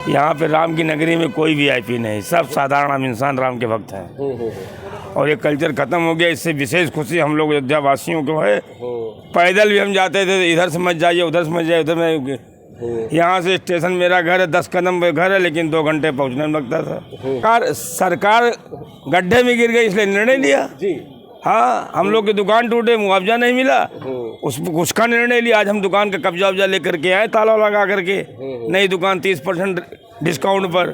यहाँ पे राम की नगरी में कोई वीआईपी नहीं, सब साधारण आम इंसान राम के भक्त हैं। और ये कल्चर खत्म हो गया, इससे विशेष खुशी हम लोग अयोध्या वासियों को है। पैदल भी हम जाते थे, इधर से मत जाइए, उधर से मत जाइए, उधर में यहाँ से स्टेशन मेरा घर है 10 कदम पे घर है, लेकिन 2 घंटे पहुँचने में लगता था। सरकार गड्ढे में गिर गई, इसलिए निर्णय लिया जी। हाँ, हम लोग की दुकान टूटे, मुआवजा नहीं मिला, उसका निर्णय लिया। आज हम दुकान का कब्जा वब्जा लेकर के आए, ताला लगा करके, नई दुकान 30% डिस्काउंट पर।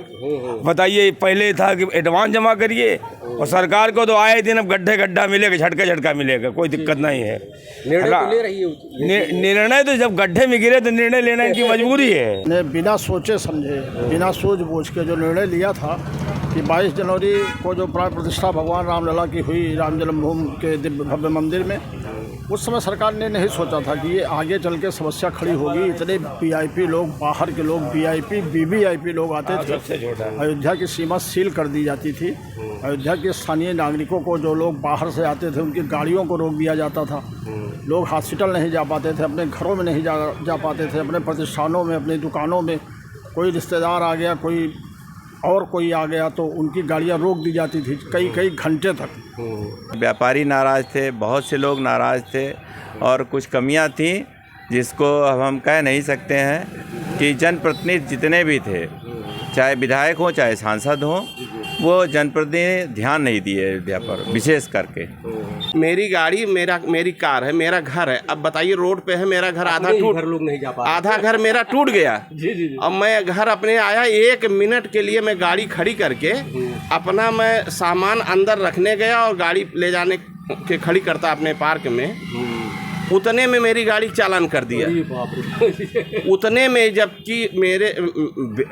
बताइए, पहले था कि एडवांस जमा करिए, और सरकार को तो आए दिन अब गड्ढा मिलेगा, झटका मिलेगा, कोई दिक्कत नहीं है। निर्णय तो जब गड्ढे में गिरे तो निर्णय लेना की मजबूरी है। ने बिना सोचे समझे, बिना सोच बूझ के जो निर्णय लिया था कि 22 जनवरी को जो प्राण प्रतिष्ठा भगवान रामलला की हुई राम जन्मभूमि के दिव्य भव्य मंदिर में, उस समय सरकार ने नहीं सोचा था कि ये आगे चल के समस्या खड़ी होगी। इतने वीआईपी लोग, बाहर के लोग, वीआईपी वीवीआईपी लोग आते थे। अयोध्या की सीमा सील कर दी जाती थी। अयोध्या के स्थानीय नागरिकों को, जो लोग बाहर से आते थे, उनकी गाड़ियों को रोक दिया जाता था। लोग हॉस्पिटल नहीं जा पाते थे, अपने घरों में नहीं जा पाते थे, अपने प्रतिष्ठानों में, अपनी दुकानों में। कोई रिश्तेदार आ गया, कोई आ गया तो उनकी गाड़ियां रोक दी जाती थी कई घंटे तक। व्यापारी नाराज़ थे, बहुत से लोग नाराज़ थे, और कुछ कमियां थी जिसको अब हम कह नहीं सकते हैं कि जनप्रतिनिधि जितने भी थे, चाहे विधायक हों चाहे सांसद हों, वो जनप्रतिनिधि ध्यान नहीं दिए अयोध्या पर विशेष करके। मेरी गाड़ी, मेरी कार है, मेरा घर है। अब बताइए, रोड पे है मेरा घर, आधा घर मेरा टूट गया। अब मैं घर अपने आया, 1 मिनट के लिए मैं गाड़ी खड़ी करके अपना मैं सामान अंदर रखने गया और गाड़ी ले जाने के खड़ी करता अपने पार्क में, उतने में मेरी गाड़ी चालान कर दिया। उतने में, जबकि मेरे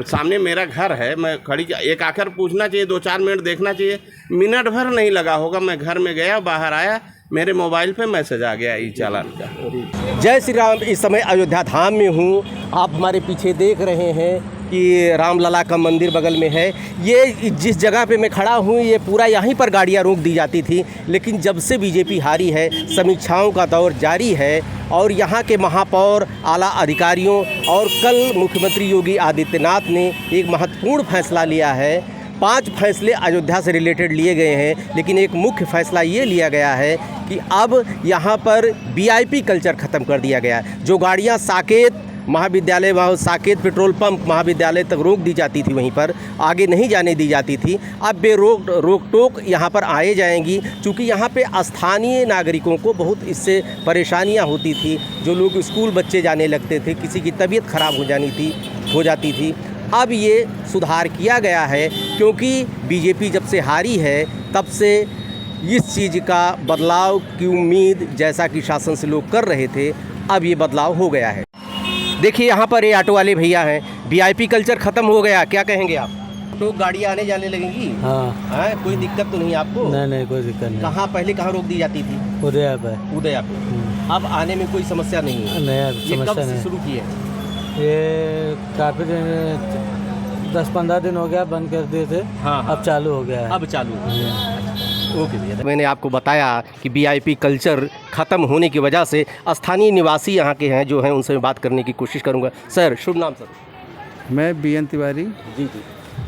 सामने मेरा घर है, मैं खड़ी, एक आकर पूछना चाहिए, 2-4 मिनट देखना चाहिए, मिनट भर नहीं लगा होगा। मैं घर में गया, बाहर आया, मेरे मोबाइल पे मैसेज आ गया ई चालान का। जय श्री राम। इस समय अयोध्या धाम में हूँ। आप हमारे पीछे देख रहे हैं कि रामलला का मंदिर बगल में है। ये जिस जगह पे मैं खड़ा हूँ, ये पूरा यहीं पर गाड़ियाँ रोक दी जाती थी, लेकिन जब से बीजेपी हारी है, समीक्षाओं का दौर जारी है, और यहाँ के महापौर, आला अधिकारियों और कल मुख्यमंत्री योगी आदित्यनाथ ने एक महत्वपूर्ण फैसला लिया है। 5 फैसले अयोध्या से रिलेटेड लिए गए हैं, लेकिन एक मुख्य फैसला ये लिया गया है कि अब यहाँ पर वीआईपी कल्चर ख़त्म कर दिया गया है। जो गाड़ियाँ साकेत महाविद्यालय, वहाँ साकेत पेट्रोल पंप महाविद्यालय तक रोक दी जाती थी, वहीं पर आगे नहीं जाने दी जाती थी, अब रोक टोक यहाँ पर आए जाएंगी। क्योंकि यहाँ पे स्थानीय नागरिकों को बहुत इससे परेशानियाँ होती थी। जो लोग स्कूल बच्चे जाने लगते थे, किसी की तबीयत ख़राब हो जाती थी। अब ये सुधार किया गया है, क्योंकि बीजेपी जब से हारी है, तब से इस चीज़ का बदलाव की उम्मीद, जैसा कि शासन से लोग कर रहे थे, अब ये बदलाव हो गया है। देखिए, यहाँ पर ये ऑटो वाले भैया हैं। वीआईपी कल्चर ख़त्म हो गया, क्या कहेंगे आप? तो गाड़ियाँ आने जाने लगेंगी? हाँ। कोई दिक्कत तो नहीं आपको? नहीं, कोई दिक्कत नहीं। कहाँ रोक दी जाती थी? उदया पे। अब आने में कोई समस्या नहीं है? नहीं, ये कब से शुरू की है? ये काफ़ी दिन, 10-15 दिन हो गया, बंद कर दिए थे। हाँ। अब चालू हो गया है। अब चालू है। ओके भैया, मैंने आपको बताया कि वीआईपी कल्चर ख़त्म होने की वजह से स्थानीय निवासी यहाँ के हैं, जो हैं, उनसे मैं बात करने की कोशिश करूँगा। सर, शुभ नाम सर? मैं BN तिवारी। जी।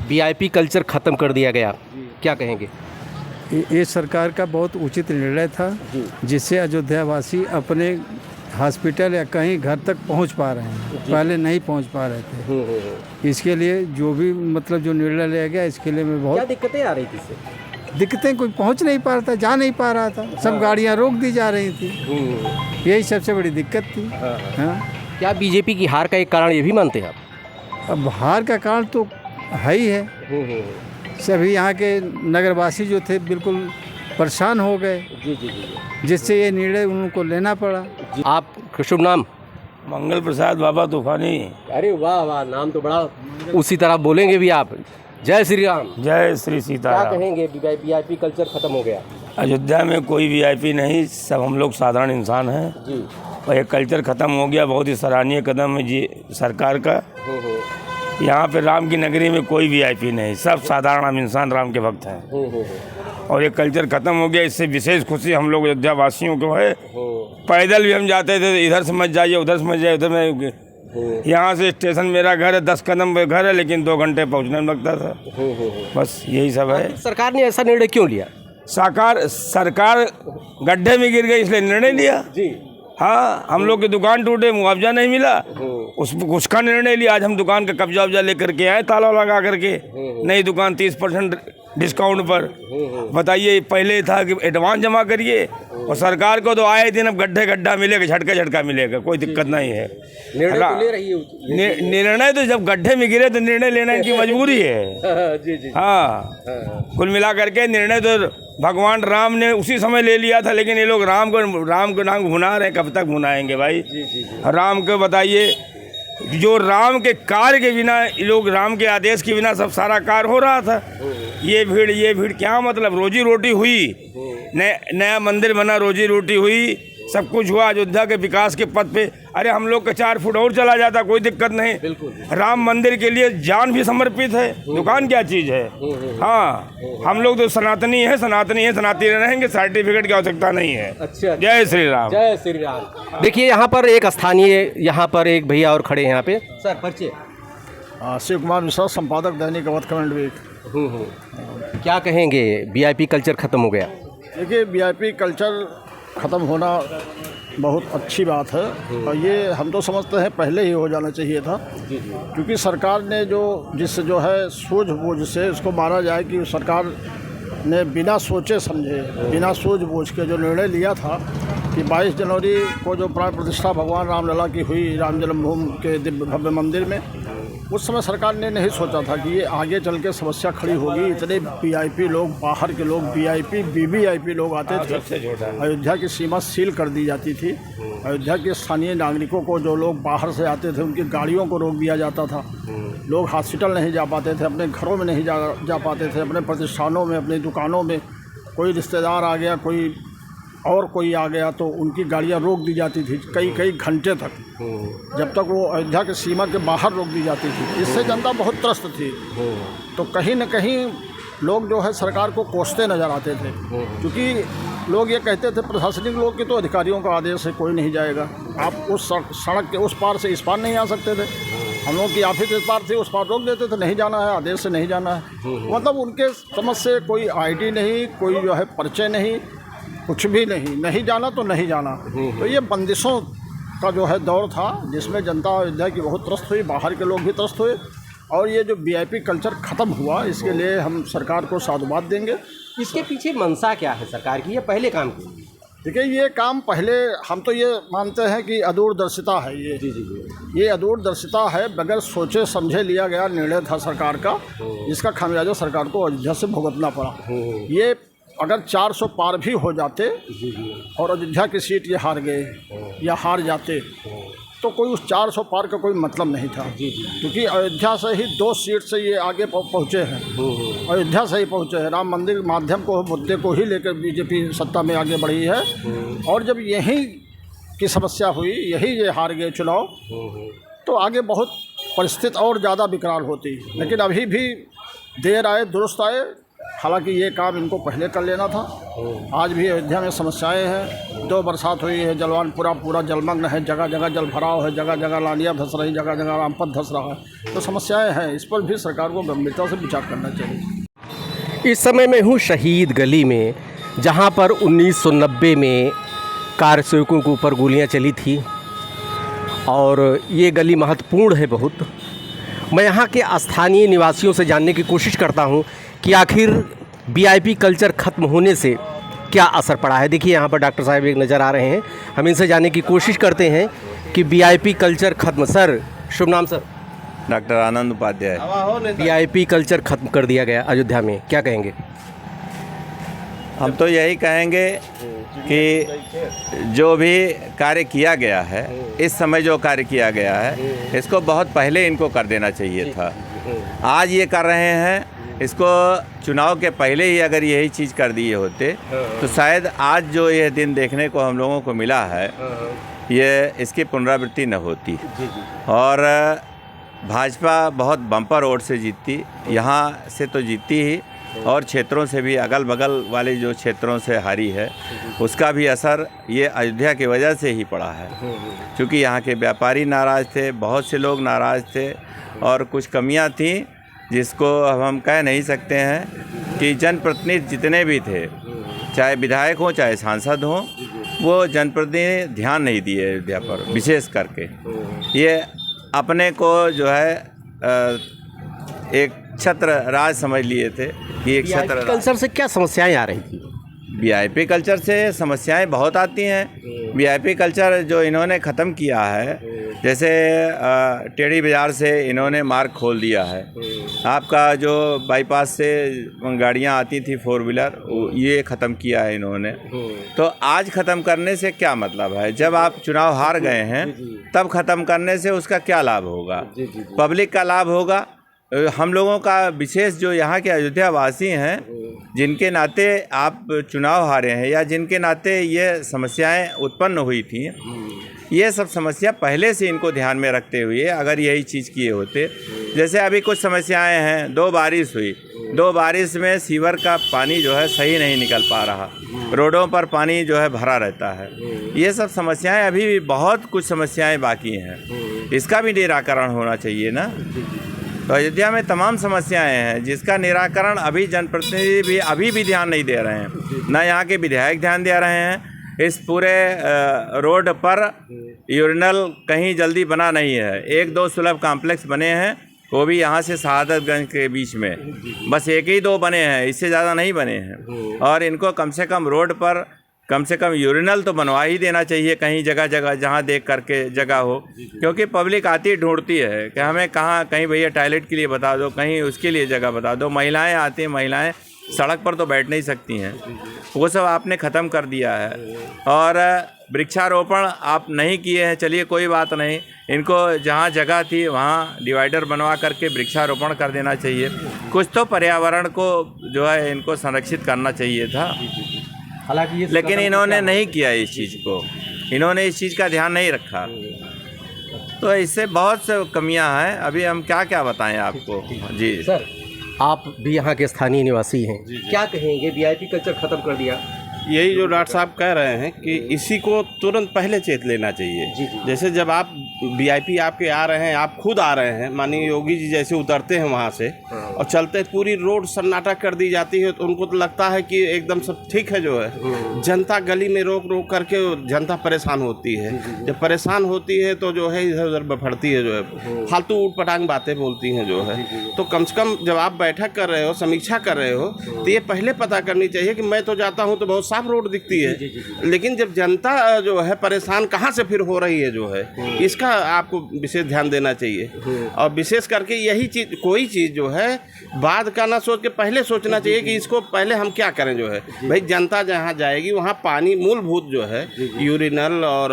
वीआईपी कल्चर ख़त्म कर दिया गया, क्या कहेंगे? ये सरकार का बहुत उचित निर्णय था, जिससे अयोध्यावासी अपने हॉस्पिटल या कहीं घर तक पहुंच पा रहे हैं, पहले नहीं पहुंच पा रहे थे। इसके लिए जो भी जो निर्णय लिया गया, इसके लिए मैं बहुत, क्या दिक्कतें आ रही थी इससे? दिक्कतें, कोई पहुंच नहीं पा रहा था, जा नहीं पा रहा था, सब गाड़ियां रोक दी जा रही थी। यही सबसे बड़ी दिक्कत थी। हाँ। क्या बीजेपी की हार का एक कारण ये भी मानते हैं आप? अब हार का कारण तो है ही है। सभी यहाँ के नगरवासी जो थे, बिल्कुल परेशान हो गए, जिससे ये निर्णय उनको लेना पड़ा। आप शुभ नाम? मंगल प्रसाद बाबा तूफानी। अरे वाह, नाम तो बड़ा, उसी तरह बोलेंगे भी आप। जय श्री राम। जय श्री सीताराम। क्या कहेंगे, वीआईपी कल्चर ख़त्म हो गया? अयोध्या में कोई वीआईपी नहीं, सब हम लोग साधारण इंसान हैं जी। और ये कल्चर ख़त्म हो गया, बहुत ही सराहनीय कदम है जी सरकार का। यहाँ पे राम की नगरी में कोई वीआईपी नहीं, सब साधारण आम इंसान राम के भक्त हैं। और ये कल्चर खत्म हो गया, इससे विशेष खुशी हम लोग अयोध्या वासियों को है। पैदल भी हम जाते थे, इधर से मत जाइए, उधर से मत जाइए, उधर में यहाँ से स्टेशन मेरा घर है 10 कदम पे घर है, लेकिन 2 घंटे पहुँचने में लगता था। बस यही सब है। सरकार ने ऐसा निर्णय क्यों लिया? सरकार गड्ढे में गिर गई इसलिए निर्णय लिया जी। हाँ, हम लोग की दुकान टूटे, मुआवजा नहीं मिला, उसका निर्णय लिया। आज हम दुकान का कब्जा वब्जा लेकर के आए, ताला लगा करके, नई दुकान 30% डिस्काउंट पर। बताइए, पहले था कि एडवांस जमा करिए, और सरकार को तो आए दिन अब गड्ढा मिलेगा, झटका मिलेगा, कोई दिक्कत नहीं है। निर्णय तो जब गड्ढे में गिरे तो निर्णय लेने की मजबूरी है। जी। हाँ, कुल मिला करके निर्णय तो भगवान राम ने उसी समय ले लिया था, लेकिन ये लोग राम को नाम भुना रहे हैं। कब तक भुनाएंगे भाई? राम को बताइए, जो राम के कार्य के बिना, लोग राम के आदेश के बिना सब सारा कार्य हो रहा था। ये भीड़ क्या मतलब? रोजी रोटी हुई, नया मंदिर बना, रोजी रोटी हुई, सब कुछ हुआ। अयोध्या के विकास के पथ पे, अरे हम लोग का 4 फुट और चला जाता, कोई दिक्कत नहीं। बिल्कुल। राम मंदिर के लिए जान भी समर्पित है। दुकान क्या चीज़ है? हाँ, हम लोग तो सनातनी सनातनी रहेंगे, सर्टिफिकेट की आवश्यकता नहीं है। अच्छा। जय श्री राम। जय श्री राम। देखिए, यहाँ पर एक स्थानीय, यहाँ पर एक भैया और खड़े हैं यहाँ पे। सर, परिचय? शिव कुमार मिश्रा, संपादक दैनिक अवध कमेंट वीक। क्या कहेंगे, वीआईपी कल्चर खत्म हो गया? देखिए, वीआईपी कल्चर ख़त्म होना बहुत अच्छी बात है, और ये हम तो समझते हैं पहले ही हो जाना चाहिए था। क्योंकि सरकार ने जो है सूझबूझ से उसको माना जाए कि सरकार ने बिना सोचे समझे, बिना सूझ बूझ के जो निर्णय लिया था कि 22 जनवरी को जो प्राण प्रतिष्ठा भगवान रामलला की हुई राम जन्मभूमि के दिव्य भव्य मंदिर में, उस समय सरकार ने नहीं सोचा था कि ये आगे चल के समस्या खड़ी होगी। इतने वीआईपी लोग, बाहर के लोग, वीआईपी वीवीआईपी लोग आते थे। अयोध्या की सीमा सील कर दी जाती थी। अयोध्या के स्थानीय नागरिकों को, जो लोग बाहर से आते थे, उनकी गाड़ियों को रोक दिया जाता था। लोग हॉस्पिटल नहीं जा पाते थे, अपने घरों में नहीं जा पाते थे, अपने प्रतिष्ठानों में, अपनी दुकानों में। कोई रिश्तेदार आ गया, कोई आ गया तो उनकी गाड़ियाँ रोक दी जाती थी कई घंटे तक, जब तक वो अयोध्या के सीमा के बाहर रोक दी जाती थी। इससे जनता बहुत त्रस्त थी। तो कहीं न कहीं लोग जो है सरकार को कोसते नज़र आते थे, क्योंकि लोग ये कहते थे प्रशासनिक लोग कि तो अधिकारियों का आदेश है, कोई नहीं जाएगा, आप उस सड़क के उस पार से इस पार नहीं आ सकते थे। हम लोग की ऑफिस इस पार से उस पार रोक देते थे, नहीं जाना है, आदेश से नहीं जाना है। मतलब उनके समझ से कोई आईडी नहीं, कोई जो है परिचय नहीं, कुछ भी नहीं जाना तो नहीं जाना। तो ये बंदिशों का जो है दौर था, जिसमें जनता अयोध्या की बहुत त्रस्त हुई, बाहर के लोग भी त्रस्त हुए। और ये जो वीआईपी कल्चर ख़त्म हुआ, इसके लिए हम सरकार को साधुवाद देंगे। इसके पीछे मंशा क्या है सरकार की, ये पहले काम की? देखिए, ये काम पहले, हम तो ये मानते हैं कि अदूरदर्शिता है ये। ये अदूरदर्शिता है, बगैर सोचे समझे लिया गया निर्णय था सरकार का, जिसका खामियाजा सरकार को अयोध्या से भुगतना पड़ा। ये अगर 400 पार भी हो जाते और अयोध्या की सीट ये हार गए या हार जाते, तो कोई उस 400 पार का कोई मतलब नहीं था। क्योंकि अयोध्या से ही 2 सीट से ये आगे पहुँचे हैं, अयोध्या से ही पहुँचे हैं। राम मंदिर माध्यम को, मुद्दे को ही लेकर बीजेपी सत्ता में आगे बढ़ी है। और जब यहीं की समस्या हुई, यही ये हार गए चुनाव, तो आगे बहुत परिस्थिति और ज़्यादा विकराल होती। लेकिन अभी भी देर आए दुरुस्त आए। हालांकि ये काम इनको पहले कर लेना था। आज भी अयोध्या में समस्याएं हैं। 2 बरसात हुई है, जलवान पूरा जलमग्न है, जगह जगह जल भराव है, जगह जगह लानियाँ धंस रही, जगह जगह रामपथ धंस रहा है। तो समस्याएं हैं, इस पर भी सरकार को गंभीरता से विचार करना चाहिए। इस समय मैं हूँ शहीद गली में, जहाँ पर 1990 में कार सेवकों के ऊपर गोलियाँ चली थी, और ये गली महत्वपूर्ण है बहुत। मैं यहाँ के स्थानीय निवासियों से जानने की कोशिश करता हूँ कि आखिर वीआईपी कल्चर ख़त्म होने से क्या असर पड़ा है। देखिए, यहाँ पर डॉक्टर साहब एक नज़र आ रहे हैं, हम इनसे जानने की कोशिश करते हैं कि वीआईपी कल्चर ख़त्म। सर, शुभ नाम सर? डॉक्टर आनंद उपाध्याय। वीआईपी कल्चर ख़त्म कर दिया गया अयोध्या में, क्या कहेंगे? हम तो यही कहेंगे कि जो भी कार्य किया गया है, इस समय जो कार्य किया गया है, इसको बहुत पहले इनको कर देना चाहिए था। आज ये कर रहे हैं, इसको चुनाव के पहले ही अगर यही चीज़ कर दिए होते तो शायद आज जो यह दिन देखने को हम लोगों को मिला है, ये इसकी पुनरावृत्ति न होती। और भाजपा बहुत बम्पर वोट से जीतती, यहाँ से तो जीतती ही, और क्षेत्रों से भी, अगल बगल वाले जो क्षेत्रों से हारी है, उसका भी असर ये अयोध्या की वजह से ही पड़ा है। क्योंकि यहाँ के व्यापारी नाराज़ थे, बहुत से लोग नाराज़ थे और कुछ कमियां थीं जिसको अब हम कह नहीं सकते हैं कि जनप्रतिनिधि जितने भी थे, चाहे विधायक हों चाहे सांसद हों, वो जनप्रतिनिधि ध्यान नहीं दिए अयोध्या पर। विशेष करके ये अपने को जो है एक छत्र राज समझ लिए थे कि एक छत्र कल्चर से क्या समस्याएं आ रही थी? वीआईपी कल्चर से समस्याएं बहुत आती हैं। वीआईपी कल्चर जो इन्होंने ख़त्म किया है, जैसे टेढ़ी बाज़ार से इन्होंने मार्ग खोल दिया है। आपका जो बाईपास से गाड़ियां आती थी 4 व्हीलर, ये ख़त्म किया है इन्होंने। तो आज ख़त्म करने से क्या मतलब है? जब आप चुनाव हार गए हैं तब ख़त्म करने से उसका क्या लाभ होगा? पब्लिक का लाभ होगा। हम लोगों का विशेष जो यहाँ के अयोध्या वासी हैं, जिनके नाते आप चुनाव हारे हैं या जिनके नाते ये समस्याएं उत्पन्न हुई थी, ये सब समस्या पहले से इनको ध्यान में रखते हुए अगर यही चीज़ किए होते, जैसे अभी कुछ समस्याएं हैं, 2 बारिश हुई, 2 बारिश में सीवर का पानी जो है सही नहीं निकल पा रहा, रोडों पर पानी जो है भरा रहता है। ये सब समस्याएं, अभी भी बहुत कुछ समस्याएं बाकी हैं, इसका भी निराकरण होना चाहिए ना। तो अयोध्या में तमाम समस्याएं हैं जिसका निराकरण अभी जनप्रतिनिधि भी अभी भी ध्यान नहीं दे रहे हैं, ना यहाँ के विधायक ध्यान दे रहे हैं। इस पूरे रोड पर यूरिनल कहीं जल्दी बना नहीं है। 1-2 सुलभ कॉम्प्लेक्स बने हैं, वो भी यहाँ से शहादतगंज के बीच में, बस 1 ही 2 बने हैं, इससे ज़्यादा नहीं बने हैं। और इनको कम से कम रोड पर कम से कम यूरिनल तो बनवा ही देना चाहिए कहीं जगह जगह, जहाँ देख करके जगह हो। क्योंकि पब्लिक आती ढूंढती है कि हमें कहाँ, कहीं भैया टॉयलेट के लिए बता दो, कहीं उसके लिए जगह बता दो। महिलाएं आती हैं, महिलाएं सड़क पर तो बैठ नहीं सकती हैं, वो सब आपने ख़त्म कर दिया है। और वृक्षारोपण आप नहीं किए हैं, चलिए कोई बात नहीं, इनको जहाँ जगह थी वहाँ डिवाइडर बनवा करके वृक्षारोपण कर देना चाहिए। कुछ तो पर्यावरण को जो है इनको संरक्षित करना चाहिए था, हालांकि लेकिन इन्होंने नहीं किया इस चीज़ को, इन्होंने इस चीज़ का ध्यान नहीं रखा। तो इससे बहुत से कमियां हैं, अभी हम क्या क्या बताएं आपको। जी सर, आप भी यहाँ के स्थानीय निवासी हैं, क्या कहेंगे? वीआईपी कल्चर ख़त्म कर दिया। यही जो डॉक्टर साहब कह रहे हैं कि इसी को तुरंत पहले चेत लेना चाहिए। जैसे जब आप वीआईपी आपके आ रहे हैं, आप खुद आ रहे हैं, माननीय योगी जी जैसे उतरते हैं वहाँ से और चलते पूरी रोड सन्नाटा कर दी जाती है, तो उनको तो लगता है कि एकदम सब ठीक है जो है। जनता गली में रोक रोक करके जनता परेशान होती है। जब परेशान होती है तो जो है इधर उधर बफड़ती है, जो है फालतू ऊट पटांग बातें बोलती हैं जो है। तो कम से कम जब आप बैठक कर रहे हो, समीक्षा कर रहे हो, तो ये पहले पता करनी चाहिए कि मैं तो जाता हूँ तो बहुत साफ रोड दिखती है, लेकिन जब जनता जो है परेशान कहाँ से फिर हो रही है जो है, इसका आपको विशेष ध्यान देना चाहिए। और विशेष करके यही चीज़, कोई चीज़ जो है बाद का ना सोच के पहले सोचना चाहिए कि इसको पहले हम क्या करें जो है। भाई जनता जहाँ जाएगी वहाँ पानी मूलभूत जो है, यूरिनल और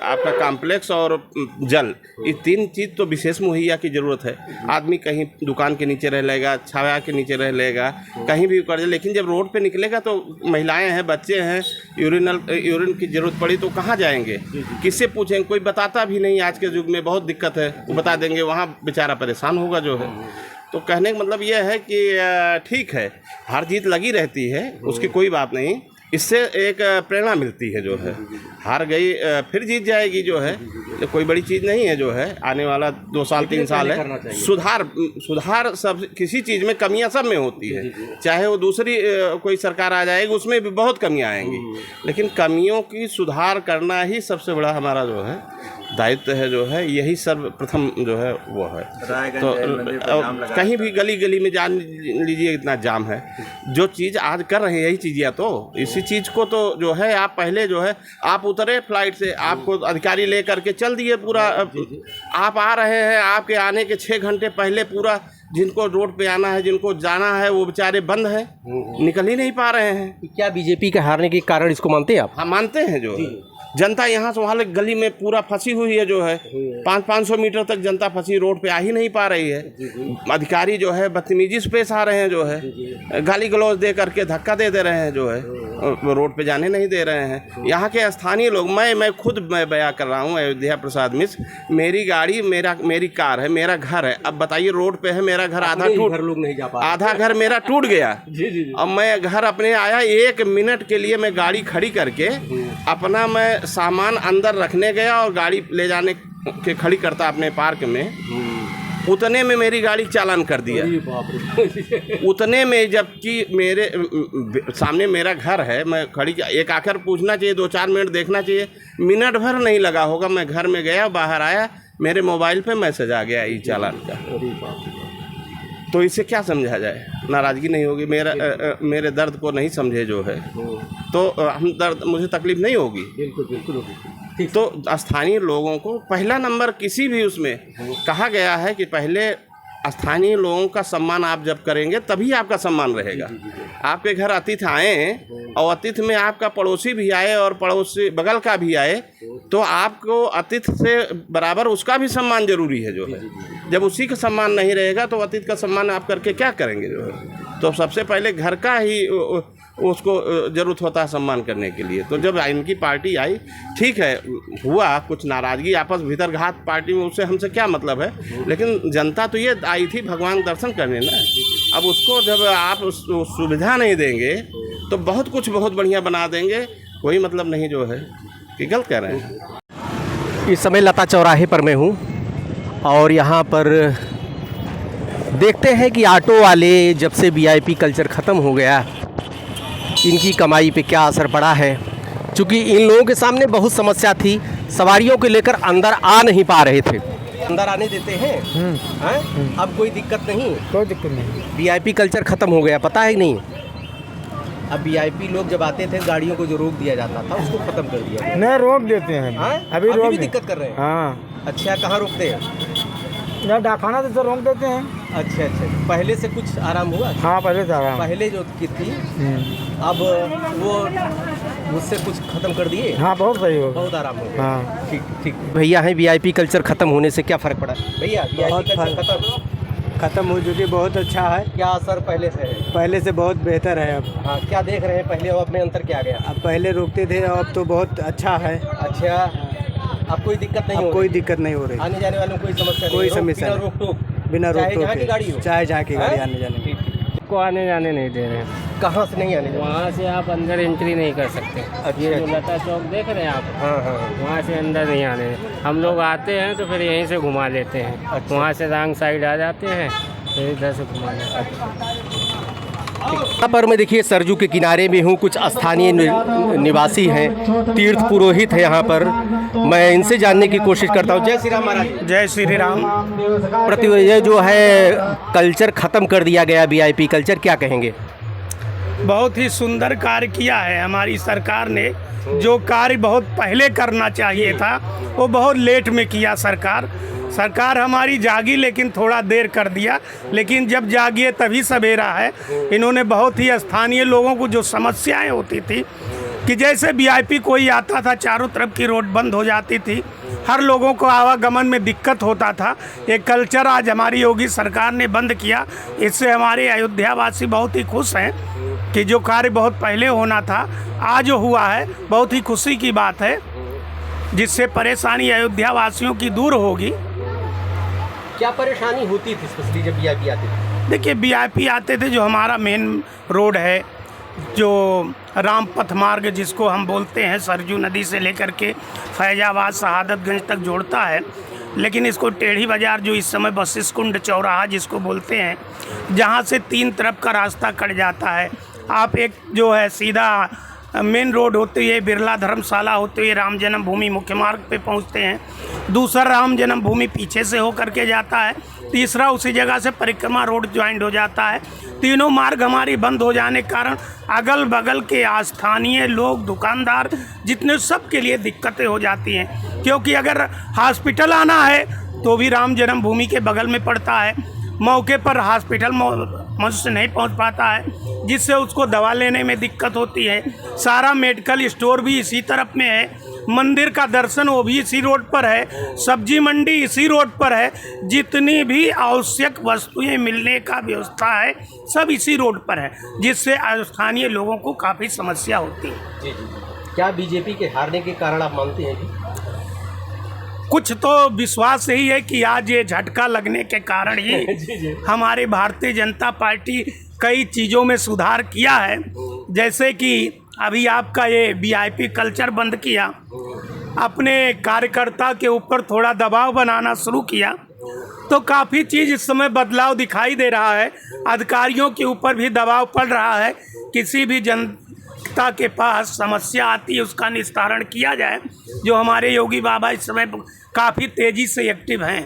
आपका कॉम्प्लेक्स और जल, ये 3 चीज़ तो विशेष मुहैया की ज़रूरत है। आदमी कहीं दुकान के नीचे रह लेगा, छाया के नीचे रह लेगा, कहीं भी कर, लेकिन जब रोड पे निकलेगा तो महिलाएं हैं, बच्चे हैं, यूरिन की ज़रूरत पड़ी तो कहाँ जाएंगे, किससे पूछेंगे? कोई बताता भी नहीं। आज के युग में बहुत दिक्कत है, वो बता देंगे, वहाँ बेचारा परेशान होगा जो है। तो कहने का मतलब ये है कि ठीक है, हार जीत लगी रहती है, उसकी कोई बात नहीं, इससे एक प्रेरणा मिलती है जो है। हार गई फिर जीत जाएगी जो है, तो कोई बड़ी चीज़ नहीं है जो है। आने वाला 2 साल 3 साल है, सुधार सब, किसी चीज़ में कमियां सब में होती है, चाहे वो दूसरी कोई सरकार आ जाएगी उसमें भी बहुत कमियां आएंगी, लेकिन कमियों की सुधार करना ही सबसे बड़ा हमारा जो है दायित्व है जो है। यही सर्वप्रथम जो है वो है। तो कहीं भी गली गली में जान लीजिए इतना जाम है। जो चीज़ आज कर रहे हैं यही चीज़, या तो इसी चीज़ को तो जो है आप पहले जो है आप उतरे फ्लाइट से, आपको अधिकारी ले करके चल दिए पूरा। आप आ रहे हैं, आपके आने के 6 घंटे पहले पूरा जिनको रोड पे आना है, जिनको जाना है, वो बेचारे बंद है, निकल ही नहीं पा रहे हैं। क्या बीजेपी के हारने के कारण इसको मानते हैं आप? हाँ, मानते हैं जो जनता यहाँ से वहाँ गली में पूरा फंसी हुई है जो है 500 मीटर तक जनता फंसी, रोड पे आ ही नहीं पा रही है। अधिकारी जो है बदतमीजी से पेश आ रहे हैं, जो है गाली गलौज दे करके धक्का दे रहे हैं, जो है रोड पे जाने नहीं दे रहे हैं। यहाँ के स्थानीय लोग, मैं खुद बयां कर रहा हूँ, अयोध्या प्रसाद मिश्र, मेरी गाड़ी मेरी कार है, मेरा घर है। अब बताइए रोड पे है मेरा घर, आधा घर मेरा टूट गया। अब मैं घर अपने आया, 1 मिनट के लिए मैं गाड़ी खड़ी करके अपना मैं सामान अंदर रखने गया और गाड़ी ले जाने के खड़ी करता अपने पार्क में, उतने में मेरी गाड़ी चालान कर दिया। उतने में, जबकि मेरे सामने मेरा घर है, मैं खड़ी, एक आकर पूछना चाहिए, 2-4 मिनट देखना चाहिए, मिनट भर नहीं लगा होगा। मैं घर में गया, बाहर आया, मेरे मोबाइल पे मैसेज आ गया ई चालान का। तो इसे क्या समझा जाए? नाराज़गी नहीं होगी, मेरे दर्द को नहीं समझे जो है, तो हम दर्द, मुझे तकलीफ़ नहीं होगी। बिल्कुल होगी। तो स्थानीय लोगों को पहला नंबर किसी भी उसमें कहा गया है कि पहले स्थानीय लोगों का सम्मान आप जब करेंगे तभी आपका सम्मान रहेगा। आपके घर अतिथि आए और अतिथि में आपका पड़ोसी भी आए और पड़ोसी बगल का भी आए, तो आपको अतिथि से बराबर उसका भी सम्मान जरूरी है जो है। जब उसी का सम्मान नहीं रहेगा तो अतिथि का सम्मान आप करके क्या करेंगे जो है। तो सबसे पहले घर का ही उसको ज़रूरत होता है सम्मान करने के लिए। तो जब इनकी पार्टी आई, ठीक है, हुआ कुछ नाराज़गी आपस भीतर घात पार्टी में, उससे हमसे क्या मतलब है, लेकिन जनता तो ये आई थी भगवान दर्शन करने ना। अब उसको जब आप सुविधा नहीं देंगे तो बहुत कुछ बहुत बढ़िया बना देंगे, कोई मतलब नहीं जो है कि गलत कह रहे हैं। इस समय लता चौराहे पर मैं हूँ और यहाँ पर देखते हैं कि ऑटो वाले जब से वीआईपी कल्चर ख़त्म हो गया, इनकी कमाई पे क्या असर पड़ा है। क्योंकि इन लोगों के सामने बहुत समस्या थी, सवारियों को लेकर अंदर आ नहीं पा रहे थे। अंदर आने देते हैं, अब कोई दिक्कत नहीं, कोई दिक्कत नहीं। वीआईपी कल्चर ख़त्म हो गया, पता है कि नहीं? अब वीआईपी लोग जब आते थे, गाड़ियों को जो रोक दिया जाता था उसको ख़त्म कर दिया। नहीं, रोक देते हैं अभी भी दिक्कत कर रहे हैं। हाँ, अच्छा, कहाँ रोकते हैं? यहाँ डाकखाना से तो रोक देते हैं। अच्छा, पहले से कुछ आराम हुआ? हाँ, पहले से आराम। पहले जो की थी, अब वो मुझसे कुछ ख़त्म कर दिए। हाँ, बहुत सही हो, बहुत आराम हो गया। हाँ, ठीक। भैया हैं, वीआईपी कल्चर ख़त्म होने से क्या फ़र्क पड़ा? भैया वीआईपी कल्चर खत्म हो चुकी, बहुत अच्छा है। क्या असर पहले से है? पहले से बहुत बेहतर है अब। हाँ, क्या देख रहे हैं पहले और अब में अंतर क्या गया? अब पहले रोकते थे, अब तो बहुत अच्छा है। अच्छा, अब कोई दिक्कत नहीं हो रही? कोई दिक्कत नहीं हो रही, आने जाने वालों को कोई समस्या कोई समस्या नहीं, रोक टोक, बिना रोक टोक जहाँ की गाड़ी हो, चाहे जहाँ की गाड़ी आने जाने को आने जाने नहीं दे रहे हैं। कहाँ से नहीं आने जाने? वहाँ से आप अंदर एंट्री नहीं कर सकते। ये जो लता चौक देख रहे हैं आप, हाँ, वहाँ से अंदर नहीं आने। हम लोग आते हैं तो फिर यहीं से घुमा लेते हैं, वहाँ से रॉन्ग साइड आ जाते हैं, फिर इधर से घुमा लेते हैं। यहाँ पर मैं देखिए सरजू के किनारे में हूँ, कुछ स्थानीय निवासी हैं, तीर्थ पुरोहित है यहाँ पर। मैं इनसे जानने की कोशिश करता हूँ। जय श्री राम महाराज। जय श्री राम। ये जो है कल्चर ख़त्म कर दिया गया, वीआईपी कल्चर, क्या कहेंगे? बहुत ही सुंदर कार्य किया है हमारी सरकार ने। जो कार्य बहुत पहले करना चाहिए था वो बहुत लेट में किया सरकार हमारी जागी, लेकिन थोड़ा देर कर दिया। लेकिन जब जागिए तभी सवेरा है। इन्होंने बहुत ही स्थानीय लोगों को जो समस्याएं होती थी कि जैसे वीआईपी कोई आता था, चारों तरफ की रोड बंद हो जाती थी, हर लोगों को आवागमन में दिक्कत होता था। ये कल्चर आज हमारी योगी सरकार ने बंद किया। इससे हमारे अयोध्यावासी बहुत ही खुश हैं कि जो कार्य बहुत पहले होना था आज हुआ है। बहुत ही खुशी की बात है, जिससे परेशानी अयोध्या वासियों की दूर होगी। क्या परेशानी होती थी स्पेशली जब वीआईपी आते थे? देखिए, वीआईपी आते थे, जो हमारा मेन रोड है, जो राम पथ मार्ग जिसको हम बोलते हैं, सरजू नदी से लेकर के फैजाबाद शहादतगंज तक जोड़ता है। लेकिन इसको टेढ़ी बाज़ार, जो इस समय बसिस कुंड चौराहा जिसको बोलते हैं, जहाँ से 3 तरफ का रास्ता कट जाता है। आप एक जो है सीधा मेन रोड होते हुए बिरला धर्मशाला होते हुए राम जन्मभूमि मुख्य मार्ग पे पहुंचते हैं। दूसरा राम जन्मभूमि पीछे से होकर के जाता है। तीसरा उसी जगह से परिक्रमा रोड ज्वाइंट हो जाता है। तीनों मार्ग हमारी बंद हो जाने के कारण अगल बगल के स्थानीय लोग, दुकानदार, जितने सब के लिए दिक्कतें हो जाती हैं। क्योंकि अगर हॉस्पिटल आना है तो भी राम जन्मभूमि के बगल में पड़ता है, मौके पर हॉस्पिटल मनुष्य नहीं पहुंच पाता है, जिससे उसको दवा लेने में दिक्कत होती है। सारा मेडिकल स्टोर भी इसी तरफ में है, मंदिर का दर्शन वो भी इसी रोड पर है, सब्जी मंडी इसी रोड पर है, जितनी भी आवश्यक वस्तुएं मिलने का व्यवस्था है सब इसी रोड पर है, जिससे स्थानीय लोगों को काफ़ी समस्या होती है। जी जी। क्या बीजेपी के हारने के कारण आप मानते हैं कि कुछ तो विश्वास यही है कि आज ये झटका लगने के कारण ही हमारे भारतीय जनता पार्टी कई चीज़ों में सुधार किया है। जैसे कि अभी आपका ये वीआईपी कल्चर बंद किया, अपने कार्यकर्ता के ऊपर थोड़ा दबाव बनाना शुरू किया, तो काफ़ी चीज़ इस समय बदलाव दिखाई दे रहा है। अधिकारियों के ऊपर भी दबाव पड़ रहा है, किसी भी जनता के पास समस्या आती है उसका निस्तारण किया जाए, जो हमारे योगी बाबा इस समय काफ़ी तेज़ी से एक्टिव हैं।